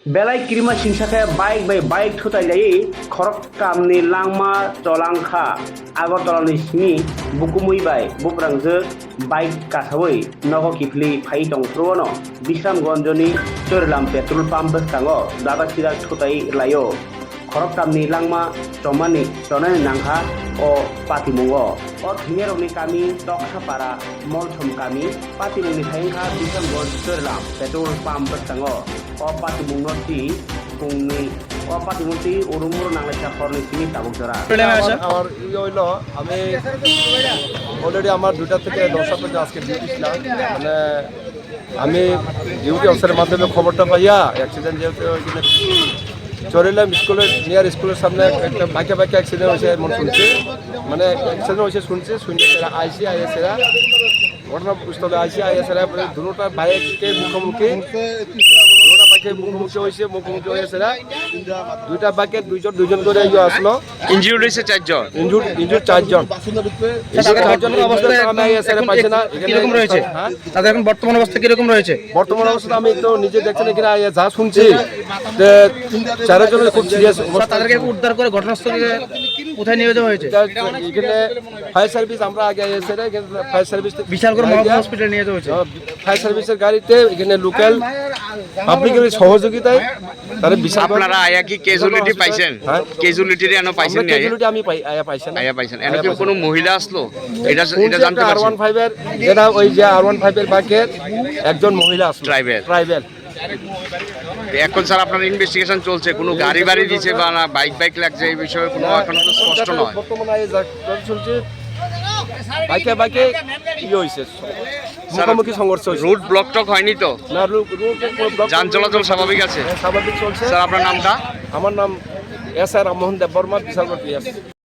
Belai kirima singsake bike by bike thutai jai khorok kamni langma cholangkha Agartala ni simi bukumui bai buprangje bike kasawai nogo kifli phai tongprono Bisramgonjoni Chorlam petrol pump tango dada sida thutai layo khorok kamni langma chomani chonani nangkha o patimungo o thingeroni kami toksapara molthom kami patimungni thaingkha Bisramgonj Chorlam petrol pump tango o patimungno ti pungni o patimungti urumur nanglacha khorni simi tabukjara আমার হইলো আমি already আমার 2টা থেকে 10টা পর্যন্ত আজকে duty ছিলাম মানে আমি ডিউটি অফিসারের মাধ্যমে খবরটা পাইয়া অ্যাক্সিডেন্ট যেহেতু চরিলাম স্কুলের নিয়ার স্কুলের সামনে একটা বাইকে অ্যাক্সিডেন্ট হয়েছে এমন শুনছি মানে অ্যাক্সিডেন্ট হয়েছে শুনছি এরা আইসি আইএসএরা ঘটনাস্থলে আইসি আইএসএরা দুটোটা বাইকের মুখোমুখি মুখোমুখি হয়েছে দুইটা বাইকের দুইজন করে আসলো ইনজিউর্ড হয়েছে 4 জন ইনজুর্ড 4 জন চারজনের অবস্থা পাইছে না কিরকম রয়েছে তাদের এখন বর্তমান অবস্থা কিরকম রয়েছে বর্তমান অবস্থা আমি তো নিজে দেখছেন এখানে যা শুনছি যে 4 জনের খুব সিরিয়াস অবস্থা তাদেরকে উদ্ধার করে ঘটনাস্থলে কোথায় নিয়ে যাওয়া হয়েছে এখানে ফায়ার সার্ভিস আমরা আগে এসে ফায়ার সার্ভিস বিশালগড় মহকুমা হসপিটালে নিয়ে যাওয়া হয়েছে ফায়ার সার্ভিসের গাড়িতে এখানে লোকাল পাবলিকের সহযোগিতায় তারা বিশাল আপনারা আয়া কি ক্যাজুয়ালিটি পাইছেন ক্যাজুয়ালিটি এনো পাইছেন না ক্যাজুয়ালিটি আমি পাইছেন আয়া পাইছেন এনো কি কোনো মহিলা আসলো এটা জানতে পারছেন R15 এর যেটা ওই যে R15 এর বাইকের একজন মহিলা আসলো ট্রাইবেল এখন স্যার আপনার ইনভেস্টিগেশন চলছে কোনো গাড়ি বাড়ি দিয়েছে বা না বাইক লাগছে এই বিষয়ে কোনো এখনো তো স্পষ্ট নয় বর্তমানে চলছে বাইকে হইছে মুখোমুখি সংঘর্ষ হইছে রুট ব্লক টক হয়নি তো না রুট যান চলাচল স্বাভাবিক আছে স্বাভাবিক চলছে স্যার আপনার নামটা আমার নাম এস আর রামমোহন দেববর্মা বিশালগড় পিএস